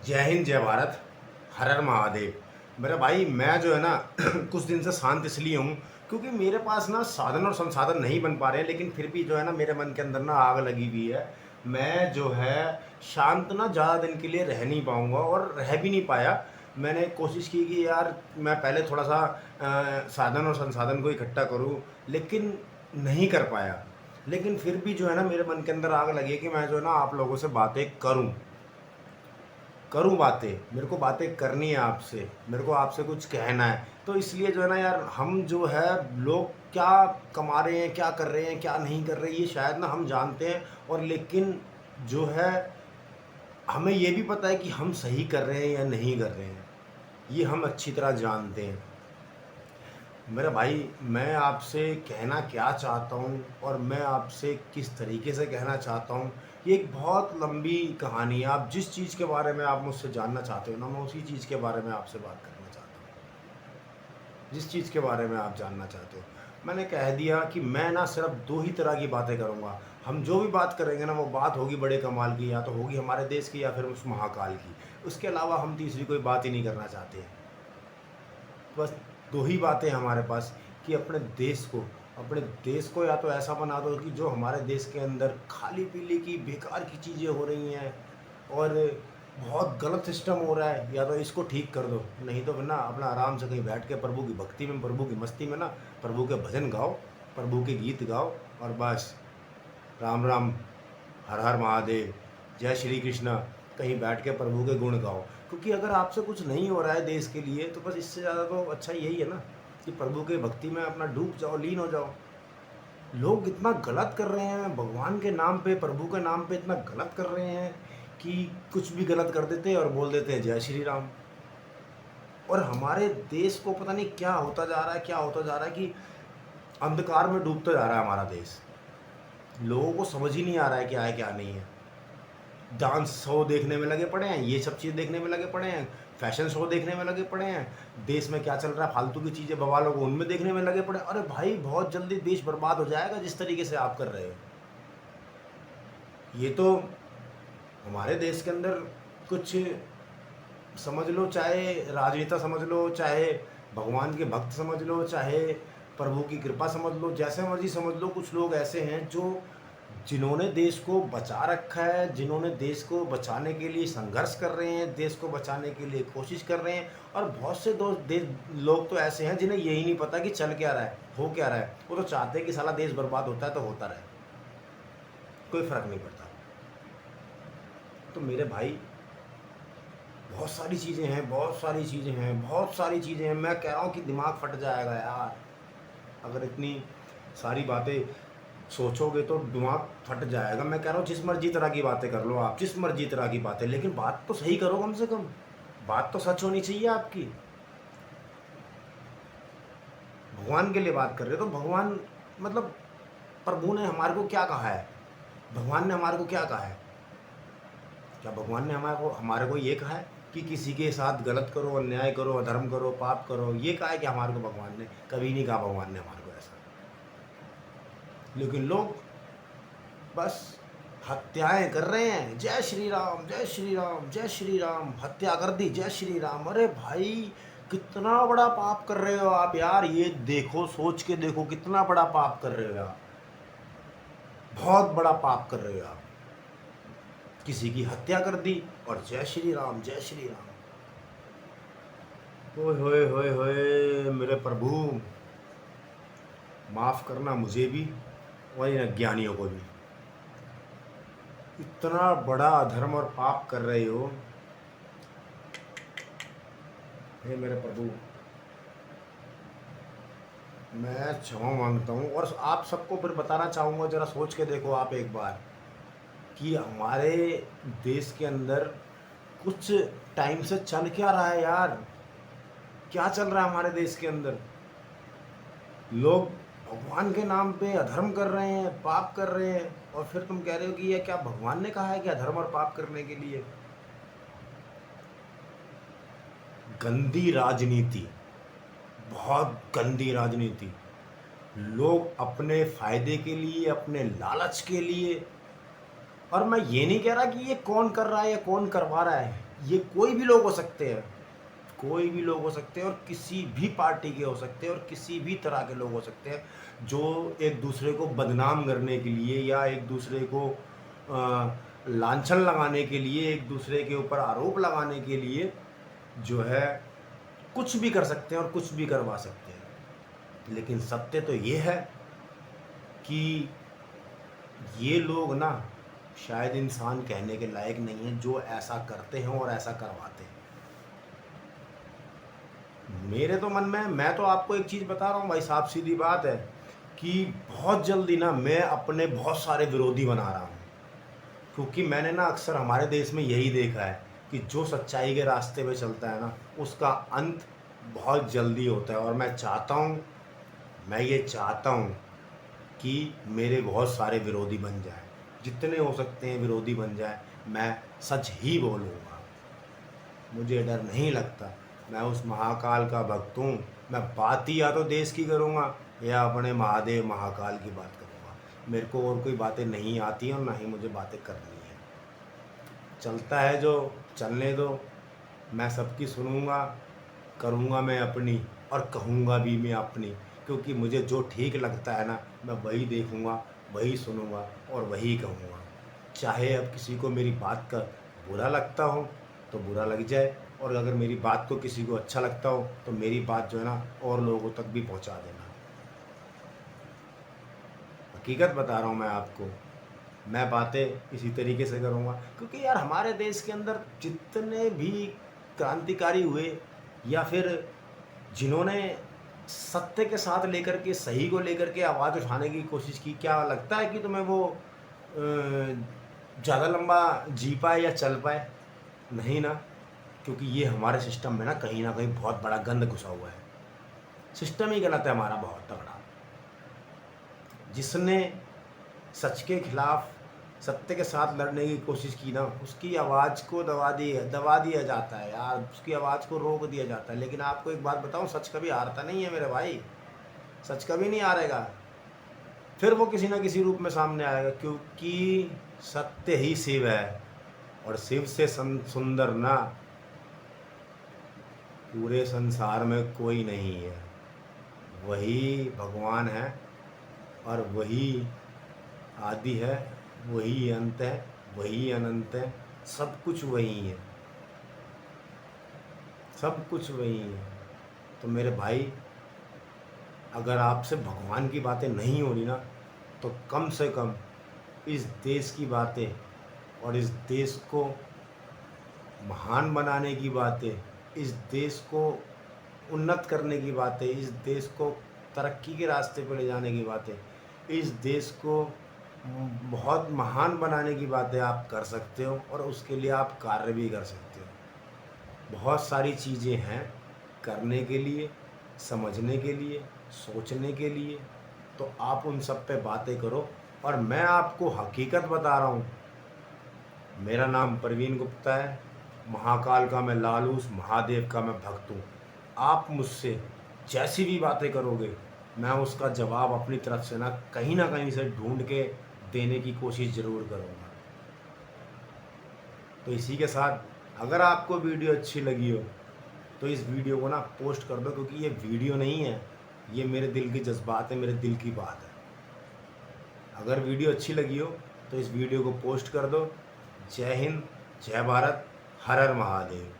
जय हिंद जय भारत। हर हर महादेव। मेरा भाई मैं जो है ना कुछ दिन से शांत इसलिए हूँ क्योंकि मेरे पास ना साधन और संसाधन नहीं बन पा रहे हैं, लेकिन फिर भी जो है ना मेरे मन के अंदर ना आग लगी हुई है। मैं जो है शांत ना ज़्यादा दिन के लिए रह नहीं पाऊँगा और रह भी नहीं पाया। मैंने कोशिश की कि यार मैं पहले थोड़ा सा साधन और संसाधन को इकट्ठा करूँ, लेकिन नहीं कर पाया। लेकिन फिर भी जो है ना मेरे मन के अंदर आग लगी है कि मैं जो है ना आप लोगों से बातें करूँ, करूँ बातें, मेरे को बातें करनी है आपसे, मेरे को आपसे कुछ कहना है। तो इसलिए जो है ना यार हम जो है लोग क्या कमा रहे हैं, क्या कर रहे हैं, क्या नहीं कर रहे हैं, ये शायद ना हम जानते हैं। और लेकिन जो है हमें ये भी पता है कि हम सही कर रहे हैं या नहीं कर रहे हैं, ये हम अच्छी तरह जानते हैं। मेरा भाई मैं आपसे कहना क्या चाहता हूँ और मैं आपसे किस तरीके से कहना चाहता हूँ, ये एक बहुत लंबी कहानी है। आप जिस चीज़ के बारे में आप मुझसे जानना चाहते हो ना, मैं उसी चीज़ के बारे में आपसे बात करना चाहता हूँ। जिस चीज़ के बारे में आप जानना चाहते हो, मैंने कह दिया कि मैं ना सिर्फ दो ही तरह की बातें करूँगा। हम जो भी बात करेंगे ना वो बात होगी बड़े कमाल की, या तो होगी हमारे देश की या फिर उस महाकाल की। उसके अलावा हम तीसरी कोई बात ही नहीं करना चाहते हैं। बस दो ही बातें हैं हमारे पास कि अपने देश को या तो ऐसा बना दो कि जो हमारे देश के अंदर खाली पीली की बेकार की चीज़ें हो रही हैं और बहुत गलत सिस्टम हो रहा है, या तो इसको ठीक कर दो। नहीं तो फिर ना अपना आराम से कहीं बैठ के प्रभु की भक्ति में, प्रभु की मस्ती में ना प्रभु के भजन गाओ, प्रभु के गीत गाओ, और बस राम राम, हर हर महादेव, जय श्री कृष्ण, कहीं बैठ के प्रभु के गुण गाओ। क्योंकि अगर आपसे कुछ नहीं हो रहा है देश के लिए, तो बस इससे ज़्यादा तो अच्छा यही है ना कि प्रभु के भक्ति में अपना डूब जाओ, लीन हो जाओ। लोग इतना गलत कर रहे हैं भगवान के नाम पे, प्रभु के नाम पे इतना गलत कर रहे हैं कि कुछ भी गलत कर देते हैं और बोल देते हैं जय श्री राम। और हमारे देश को पता नहीं क्या होता जा रहा है, क्या होता जा रहा है कि अंधकार में डूबता जा रहा है हमारा देश। लोगों को समझ ही नहीं आ रहा है क्या है क्या नहीं है। डांस शो देखने में लगे पड़े हैं, ये सब चीज़ देखने में लगे पड़े हैं, फैशन शो देखने में लगे पड़े हैं, देश में क्या चल रहा है फालतू की चीज़ें बवालों को उनमें देखने में लगे पड़े हैं। अरे भाई बहुत जल्दी देश बर्बाद हो जाएगा जिस तरीके से आप कर रहे हो। ये तो हमारे देश के अंदर कुछ समझ लो, चाहे राजनेता समझ लो, चाहे भगवान के भक्त समझ लो, चाहे प्रभु की कृपा समझ लो, जैसे मर्जी समझ लो, कुछ लोग ऐसे हैं जो जिन्होंने देश को बचा रखा है, जिन्होंने देश को बचाने के लिए संघर्ष कर रहे हैं, देश को बचाने के लिए कोशिश कर रहे हैं। और बहुत से लोग तो ऐसे हैं जिन्हें यही नहीं पता कि चल क्या रहा है, हो क्या रहा है। वो तो चाहते हैं कि साला देश बर्बाद होता है तो होता रहे, कोई फर्क नहीं पड़ता। तो मेरे भाई बहुत सारी चीज़ें हैं, बहुत सारी चीज़ें हैं, बहुत सारी चीज़ें हैं। मैं कह रहा हूँ कि दिमाग फट जाएगा यार, अगर इतनी सारी बातें सोचोगे तो दिमाग फट जाएगा। मैं कह रहा हूँ जिस मर्जी तरह की बातें कर लो आप, जिस मर्जी तरह की बातें, लेकिन बात तो सही करो कम से कम। बात तो सच होनी चाहिए आपकी। भगवान के लिए बात कर रहे हो तो भगवान, मतलब प्रभु ने हमारे को क्या कहा है, भगवान ने हमारे को क्या कहा है? क्या भगवान ने हमारे को ये कहा है कि किसी के साथ गलत करो, अन्याय करो, अधर्म करो, पाप करो? ये कहा है कि हमारे को भगवान ने? कभी नहीं कहा भगवान ने हमारे को ऐसा। लेकिन लोग बस हत्याएं कर रहे हैं। जय श्री राम, जय श्री राम, जय श्री राम, हत्या कर दी, जय श्री राम। अरे भाई कितना बड़ा पाप कर रहे हो आप यार, ये देखो, सोच के देखो कितना बड़ा पाप कर रहे हो आप। बहुत बड़ा पाप कर रहे हो आप। किसी की हत्या कर दी और जय श्री राम, जय श्री राम। ओए होए होए होए मेरे प्रभु, माफ करना मुझे भी और इन अज्ञानियों को भी। इतना बड़ा अधर्म और पाप कर रहे हो, हे मेरे प्रभु। मैं क्षमा मांगता हूँ और आप सबको फिर बताना चाहूँगा, ज़रा सोच के देखो आप एक बार कि हमारे देश के अंदर कुछ टाइम से चल क्या रहा है यार। क्या चल रहा है हमारे देश के अंदर? लोग भगवान के नाम पे अधर्म कर रहे हैं, पाप कर रहे हैं, और फिर तुम कह रहे हो कि ये क्या भगवान ने कहा है कि अधर्म और पाप करने के लिए? गंदी राजनीति, बहुत गंदी राजनीति। लोग अपने फायदे के लिए, अपने लालच के लिए और मैं ये नहीं कह रहा कि ये कौन कर रहा है या कौन करवा रहा है, ये कोई भी लोग हो सकते हैं, कोई भी लोग हो सकते हैं और किसी भी पार्टी के हो सकते हैं और किसी भी तरह के लोग हो सकते हैं, जो एक दूसरे को बदनाम करने के लिए या एक दूसरे को लांछन लगाने के लिए, एक दूसरे के ऊपर आरोप लगाने के लिए जो है कुछ भी कर सकते हैं और कुछ भी करवा सकते हैं। लेकिन सत्य तो ये है कि ये लोग ना शायद इंसान कहने के लायक नहीं है जो ऐसा करते हैं और ऐसा करवाते हैं। मेरे तो मन में, मैं तो आपको एक चीज़ बता रहा हूँ भाई साहब, सीधी बात है कि बहुत जल्दी ना मैं अपने बहुत सारे विरोधी बना रहा हूँ, क्योंकि मैंने ना अक्सर हमारे देश में यही देखा है कि जो सच्चाई के रास्ते पे चलता है ना उसका अंत बहुत जल्दी होता है। और मैं ये चाहता हूँ कि मेरे बहुत सारे विरोधी बन जाए, जितने हो सकते हैं विरोधी बन जाए, मैं सच ही बोलूँगा, मुझे डर नहीं लगता। मैं उस महाकाल का भक्त हूँ। मैं बात ही या तो देश की करूँगा या अपने महादेव महाकाल की बात करूँगा। मेरे को और कोई बातें नहीं आती हैं और ना ही मुझे बातें करनी है। चलता है जो चलने दो, मैं सबकी सुनूँगा, करूँगा मैं अपनी और कहूँगा भी मैं अपनी, क्योंकि मुझे जो ठीक लगता है ना मैं वही देखूँगा, वही सुनूँगा और वही कहूँगा। चाहे अब किसी को मेरी बात का बुरा लगता हो तो बुरा लग जाए, और अगर मेरी बात को किसी को अच्छा लगता हो तो मेरी बात जो है ना और लोगों तक भी पहुँचा देना। हकीकत बता रहा हूँ मैं आपको, मैं बातें इसी तरीके से करूँगा, क्योंकि यार हमारे देश के अंदर जितने भी क्रांतिकारी हुए या फिर जिन्होंने सत्य के साथ लेकर के, सही को लेकर के आवाज़ उठाने की कोशिश की, क्या लगता है कि तुम्हें वो ज़्यादा लंबा जी पाए या चल पाए? नहीं ना, क्योंकि ये हमारे सिस्टम में ना कहीं बहुत बड़ा गंद घुसा हुआ है। सिस्टम ही गलत है हमारा बहुत तगड़ा। जिसने सच के खिलाफ, सत्य के साथ लड़ने की कोशिश की ना, उसकी आवाज़ को दबा दिया जाता है यार, उसकी आवाज़ को रोक दिया जाता है। लेकिन आपको एक बात बताऊं, सच कभी हारता नहीं है मेरे भाई, सच कभी नहीं हारेगा। फिर वो किसी ना किसी रूप में सामने आएगा, क्योंकि सत्य ही शिव है और शिव से सुंदर ना पूरे संसार में कोई नहीं है। वही भगवान है और वही आदि है, वही अंत है, वही अनंत है, सब कुछ वही है, सब कुछ वही है। तो मेरे भाई, अगर आपसे भगवान की बातें नहीं हो रही ना, तो कम से कम इस देश की बातें और इस देश को महान बनाने की बातें, इस देश को उन्नत करने की बातें, इस देश को तरक्की के रास्ते पर ले जाने की बातें, इस देश को बहुत महान बनाने की बातें आप कर सकते हो और उसके लिए आप कार्य भी कर सकते हो। बहुत सारी चीज़ें हैं करने के लिए, समझने के लिए, सोचने के लिए, तो आप उन सब पे बातें करो। और मैं आपको हकीकत बता रहा हूँ, मेरा नाम प्रवीण गुप्ता है, महाकाल का मैं लालूस, महादेव का मैं भक्त हूँ। आप मुझसे जैसी भी बातें करोगे, मैं उसका जवाब अपनी तरफ से ना कहीं से ढूंढ के देने की कोशिश ज़रूर करूँगा। तो इसी के साथ अगर आपको वीडियो अच्छी लगी हो तो इस वीडियो को ना पोस्ट कर दो, क्योंकि ये वीडियो नहीं है, ये मेरे दिल के जज्बात है, मेरे दिल की बात है। अगर वीडियो अच्छी लगी हो तो इस वीडियो को पोस्ट कर दो। जय हिंद, जय भारत, हर हर महादेव।